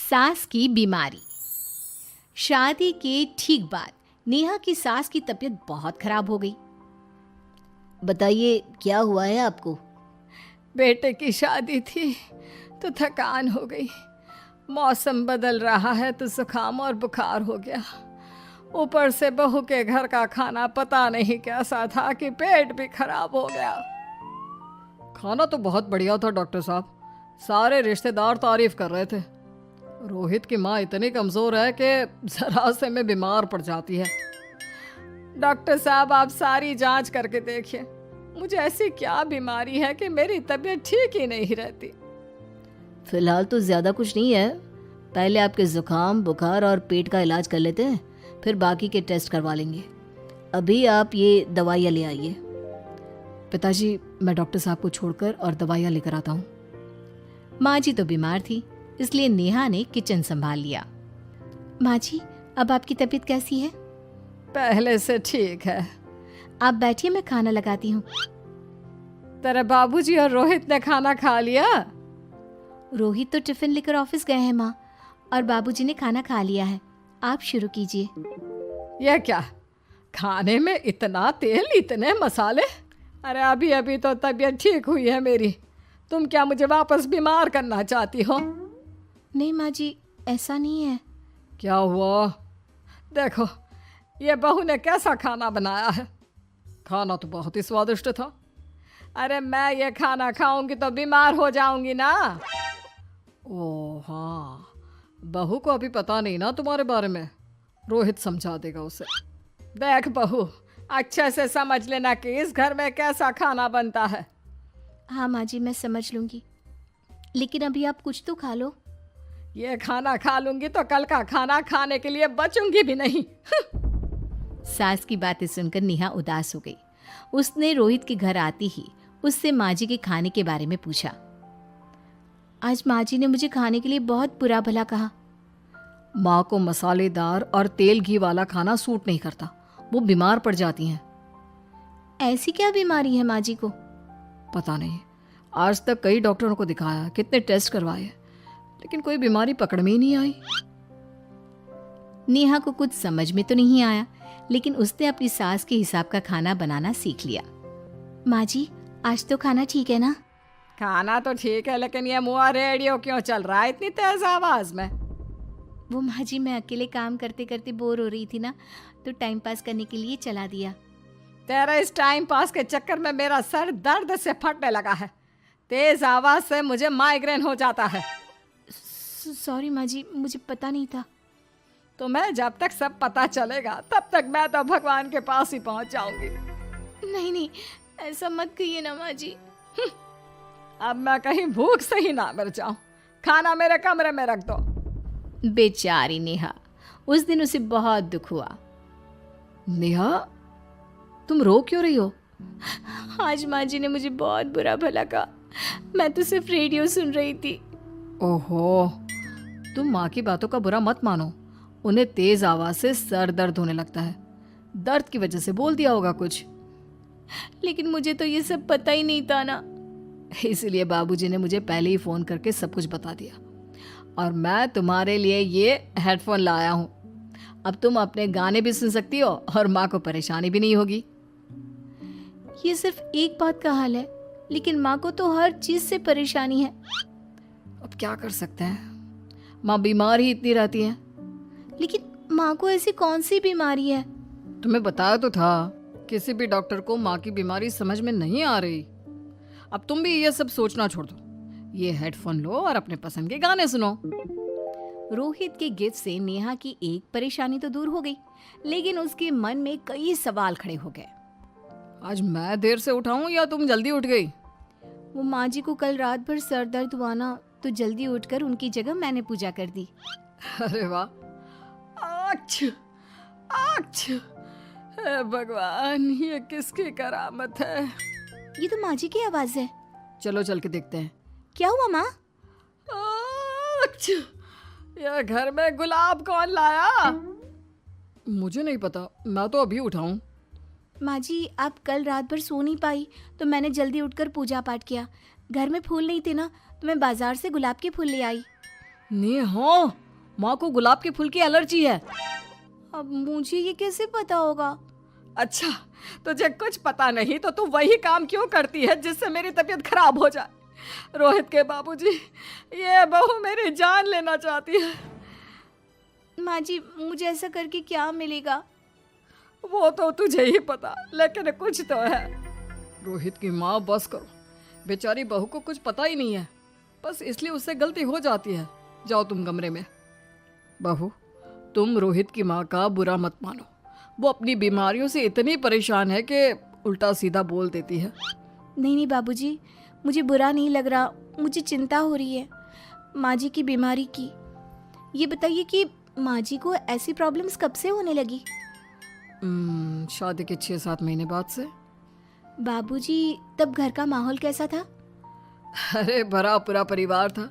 सास की बीमारी। शादी के ठीक बाद नेहा की सास की तबीयत बहुत खराब हो गई। बताइए क्या हुआ है आपको? बेटे की शादी थी तो थकान हो गई। मौसम बदल रहा है तो जुकाम और बुखार हो गया। ऊपर से बहू के घर का खाना पता नहीं कैसा था कि पेट भी खराब हो गया। खाना तो बहुत बढ़िया था डॉक्टर साहब, सारे रिश्तेदार तारीफ कर रहे थे। रोहित की माँ इतनी कमज़ोर है कि ज़रा से में बीमार पड़ जाती है। डॉक्टर साहब आप सारी जांच करके देखिए, मुझे ऐसी क्या बीमारी है कि मेरी तबीयत ठीक ही नहीं रहती। फिलहाल तो ज़्यादा कुछ नहीं है, पहले आपके ज़ुकाम बुखार और पेट का इलाज कर लेते हैं, फिर बाकी के टेस्ट करवा लेंगे। अभी आप ये दवाइयाँ ले आइए। पिताजी मैं डॉक्टर साहब को छोड़कर और दवाइयाँ लेकर आता हूँ। माँ जी तो बीमार थी, इसलिए नेहा ने किचन संभाल लिया। माँ जी अब आपकी तबीयत कैसी है? पहले से ठीक है। आप बैठिए, मैं खाना लगाती हूँ। तेरे बाबूजी और रोहित ने खाना खा लिया? रोहित तो टिफिन लेकर ऑफिस गए हैं माँ, और बाबूजी ने खाना खा लिया है। आप शुरू कीजिए। यह क्या, खाने में इतना तेल इतने मसाले? अरे अभी अभी तो तबीयत ठीक हुई है मेरी, तुम क्या मुझे वापस बीमार करना चाहती हो? नहीं माँ जी, ऐसा नहीं है। क्या हुआ? देखो ये बहू ने कैसा खाना बनाया है। खाना तो बहुत ही स्वादिष्ट था। अरे मैं ये खाना खाऊंगी तो बीमार हो जाऊंगी ना। ओह हाँ, बहू को अभी पता नहीं ना तुम्हारे बारे में, रोहित समझा देगा उसे। देख बहू, अच्छे से समझ लेना कि इस घर में कैसा खाना बनता है। हाँ माँ जी, मैं समझ लूँगी, लेकिन अभी आप कुछ तो खा लो। ये खाना खा लूंगी तो कल का खाना खाने के लिए बचूंगी भी नहीं। सास की बातें सुनकर नेहा उदास हो गई। उसने रोहित के घर आती ही उससे माँ जी के खाने के बारे में पूछा। आज माँ जी ने मुझे खाने के लिए बहुत बुरा भला कहा। माँ को मसालेदार और तेल घी वाला खाना सूट नहीं करता, वो बीमार पड़ जाती हैं। ऐसी क्या बीमारी है माँ जी को? पता नहीं, आज तक कई डॉक्टरों को दिखाया, कितने टेस्ट करवाए, लेकिन कोई बीमारी पकड़ में ही नहीं आई। नेहा को कुछ समझ में तो नहीं आया, लेकिन उसने अपनी सास के हिसाब का खाना बनाना सीख लिया। माँ जी आज तो खाना ठीक है ना? खाना तो ठीक है, लेकिन ये मुआ रेडियो क्यों चल रहा है इतनी तेज आवाज में? वो माँ जी मैं अकेले काम करते करते बोर हो रही थी ना, तो टाइम पास करने के लिए चला दिया। तेरा इस टाइम पास के चक्कर में मेरा सर दर्द से फटने लगा है। तेज आवाज से मुझे माइग्रेन हो जाता है। सॉरी माँ जी, मुझे पता नहीं था। तुम्हें जब तक सब पता चलेगा तब तक मैं तो भगवान के पास ही पहुंच जाऊंगी। नहीं नहीं, ऐसा मत कहिए ना माँ जी। अब मैं कहीं भूख से ही ना मर जाऊं। खाना मेरे कमरे में रख दो। बेचारी नेहा, उस दिन उसे बहुत दुख हुआ। नेहा तुम रो क्यों रही हो? आज माँ जी ने मुझे बहुत बुरा भला कहा, मैं तो सिर्फ रेडियो सुन रही थी। ओहो, तुम माँ की बातों का बुरा मत मानो, उन्हें तेज आवाज से सर दर्द होने लगता है, दर्द की वजह से बोल दिया होगा कुछ। लेकिन मुझे तो ये सब पता ही नहीं था ना, इसलिए बाबूजी ने मुझे पहले ही फोन करके सब कुछ बता दिया, और मैं तुम्हारे लिए ये हेडफोन लाया हूँ। अब तुम अपने गाने भी सुन सकती हो और माँ को परेशानी भी नहीं होगी। ये सिर्फ एक बात का हाल है, लेकिन माँ को तो हर चीज से परेशानी है। अब क्या कर सकते हैं, माँ बीमार ही इतनी रहती है। लेकिन माँ को ऐसी कौन सी बीमारी है? तुम्हें बताया तो था, किसी भी डॉक्टर को माँ की बीमारी समझ में नहीं आ रही। अब तुम भी ये सब सोचना छोड़ दो, ये हेडफोन लो और अपने पसंद के गाने सुनो। रोहित के गिफ्ट से नेहा की एक परेशानी तो दूर हो गई, लेकिन उसके मन में कई सवाल खड़े हो गए। आज मैं देर से उठाऊं या तुम जल्दी उठ गई? वो माँ जी को कल रात भर सर दर्द हुआ ना, तो जल्दी उठकर उनकी जगह मैंने पूजा कर दी। अरे वाह, अच्छा अच्छा, हे भगवान, ये किसकी करामत है? ये तो माँ जी की आवाज है। चलो चल के देखते हैं। क्या हुआ माँ? अच्छा, यह घर में गुलाब कौन लाया? मुझे नहीं पता, मैं तो अभी उठा हूँ। माँ जी आप कल रात भर सो नहीं पाई, तो मैंने जल्दी उठकर पूजा पाठ किया। घर में फूल नहीं थे ना, तो मैं बाजार से गुलाब के फूल ले आई। नेहा, माँ को गुलाब के फूल की एलर्जी है। अब मुझे ये कैसे पता होगा? अच्छा, तुझे कुछ पता नहीं तो तू वही काम क्यों करती है जिससे मेरी तबीयत खराब हो जाए? रोहित के बाबूजी, ये बहू मेरी जान लेना चाहती है। माँ जी, मुझे ऐसा करके क्या मिलेगा? वो तो तुझे ही पता, लेकिन कुछ तो है। रोहित की माँ, बस करो। बेचारी बहू को कुछ पता ही नहीं है, बस इसलिए उससे गलती हो जाती है। जाओ तुम कमरे में। बहू, तुम रोहित की माँ का बुरा मत मानो। वो अपनी बीमारियों से इतनी परेशान है कि उल्टा सीधा बोल देती है। नहीं नहीं बाबूजी, मुझे बुरा नहीं लग रहा, मुझे चिंता हो रही है माँ जी की बीमारी की। ये बताइए कि माँ जी को ऐसी प्रॉब्लम्स कब से होने लगी? शादी के 6-7 महीने बाद से। बाबूजी, तब घर का माहौल कैसा था? अरे भरा पूरा परिवार था।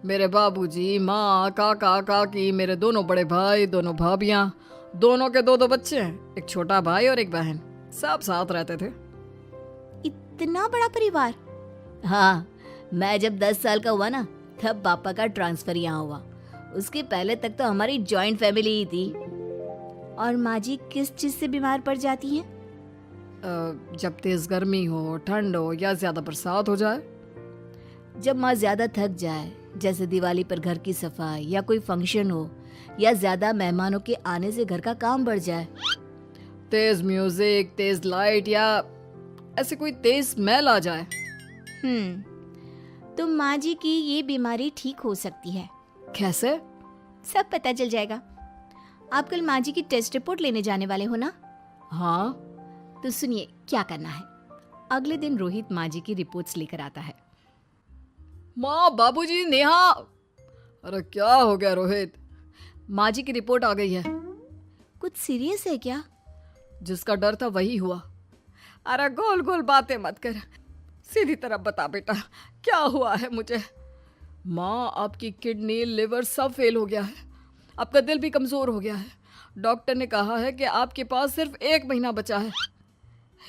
मेरे बाबूजी, माँ, काका, काकी, मेरे दोनों बड़े भाई, दोनों भाभियाँ, दोनों के 2-2 बच्चे हैं, एक छोटा भाई और एक बहन। सब साथ रहते थे। इतना बड़ा परिवार? हाँ, मैं जब 10 साल का हुआ ना, तब पापा का ट्रांसफर यहाँ हुआ। उसके पहले तक तो हमारी जॉइंट फैमिली ही थी। और माँ जी किस चीज से बीमार पड़ जाती हैं? जब तेज गर्मी हो, ठंड हो या ज्यादा बरसात हो जाए। जब माँ ज्यादा थक जाए, जैसे दिवाली पर घर की सफाई या कोई फंक्शन हो, या ज्यादा मेहमानों के आने से घर का काम बढ़ जाए। तेज म्यूजिक, तेज लाइट या ऐसे कोई तेज स्मेल आ जाए। तो माँ जी की ये बीमारी ठीक हो सकती है। कैसे? सब पता चल जाएगा। आप कल माँ जी की टेस्ट रिपोर्ट लेने जाने वाले हो ना? हाँ। तो सुनिए क्या करना है। अगले दिन रोहित माँ जी की रिपोर्ट्स लेकर आता है। माँ, बाबूजी, नेहा। अरे क्या हो गया रोहित? माँ जी की रिपोर्ट आ गई है। कुछ सीरियस है क्या? जिसका डर था वही हुआ। अरे गोल गोल बातें मत कर, सीधी तरफ बता बेटा, क्या हुआ है मुझे? माँ, आपकी किडनी, लिवर सब फेल हो गया है। आपका दिल भी कमज़ोर हो गया है। डॉक्टर ने कहा है कि आपके पास सिर्फ 1 महीना बचा है।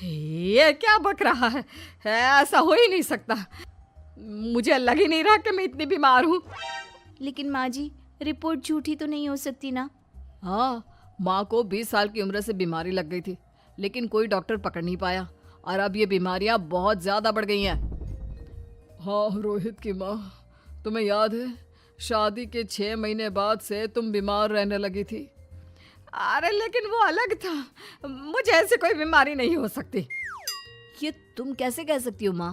ये क्या बक रहा है? ऐसा हो ही नहीं सकता। मुझे लग ही नहीं रहा कि मैं इतनी बीमार हूँ। लेकिन माँ जी, रिपोर्ट झूठी तो नहीं हो सकती ना? हाँ, माँ को 20 साल की उम्र से बीमारी लग गई थी, लेकिन कोई डॉक्टर पकड़ नहीं पाया और अब ये बीमारियां बहुत ज़्यादा बढ़ गई हैं। हाँ रोहित की माँ, तुम्हें याद है शादी के 6 महीने बाद से तुम बीमार रहने लगी थी। अरे लेकिन वो अलग था, मुझे ऐसे कोई बीमारी नहीं हो सकती। ये तुम कैसे कह सकती हो माँ?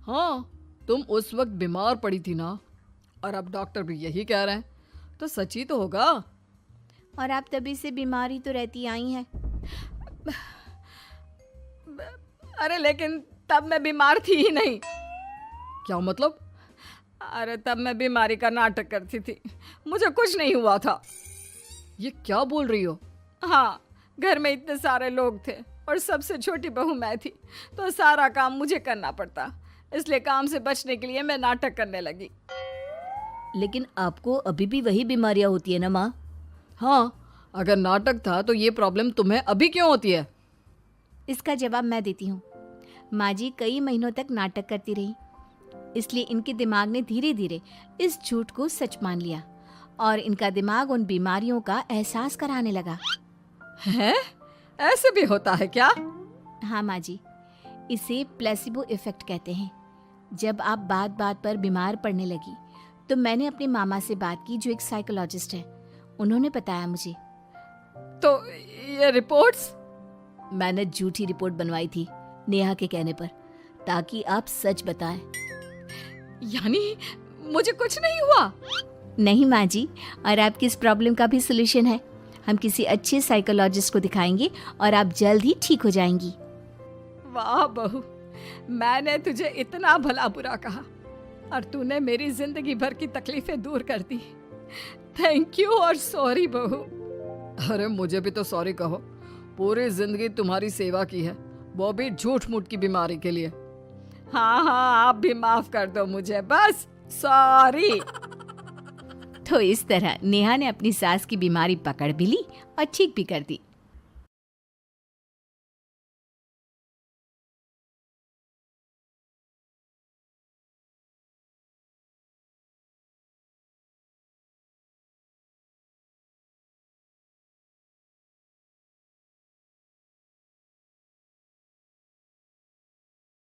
हाँ, तुम उस वक्त बीमार पड़ी थी ना, और अब डॉक्टर भी यही कह रहे हैं, तो सच ही तो होगा। और आप तभी से बीमार ही तो रहती आई हैं। अरे लेकिन तब मैं बीमार थी ही नहीं। क्या मतलब? अरे तब मैं बीमारी का नाटक करती थी, मुझे कुछ नहीं हुआ था। ये क्या बोल रही हो? हाँ, घर में इतने सारे लोग थे और सबसे छोटी बहू मैं थी, तो सारा काम मुझे करना पड़ता, इसलिए काम से बचने के लिए मैं नाटक करने लगी। लेकिन आपको अभी भी वही बीमारियां होती है ना माँ? हाँ, अगर नाटक था तो ये प्रॉब्लम तुम्हें अभी क्यों होती है? इसका जवाब मैं देती हूँ। माँ जी कई महीनों तक नाटक करती रही, इसलिए इनके दिमाग ने धीरे धीरे इस झूठ को सच मान लिया और इनका दिमाग उन बीमारियों का एहसास कराने लगा। हैं? ऐसे भी होता है क्या? हाँ माँ जी, इसे प्लेसिबो इफेक्ट कहते हैं। जब आप बात बात पर बीमार पड़ने लगी तो मैंने अपने मामा से बात की जो एक साइकोलॉजिस्ट है। उन्होंने बताया मुझे। तो ये रिपोर्ट्स? मैंने झूठी रिपोर्ट बनवाई थी नेहा के कहने पर, ताकि आप सच बताएं। यानी मुझे कुछ नहीं हुआ? नहीं माँ जी, और आपकी इस प्रॉब्लम का भी सोल्यूशन है। हम किसी अच्छे साइकोलॉजिस्ट को दिखाएंगे और आप जल्द ही ठीक हो जाएंगी। वाह बहू, मैंने तुझे इतना भला बुरा कहा और तूने मेरी जिंदगी भर की तकलीफें दूर कर दी। थैंक यू और सॉरी बहू। अरे मुझे भी तो सॉरी कहो, पूरी जिंदगी तुम्हारी सेवा की है, वो भी झूठ मूठ की बीमारी के लिए। हाँ हाँ, आप भी माफ कर दो मुझे, बस सॉरी। तो इस तरह नेहा ने अपनी सास की बीमारी पकड़ भी ली और ठीक भी कर दी।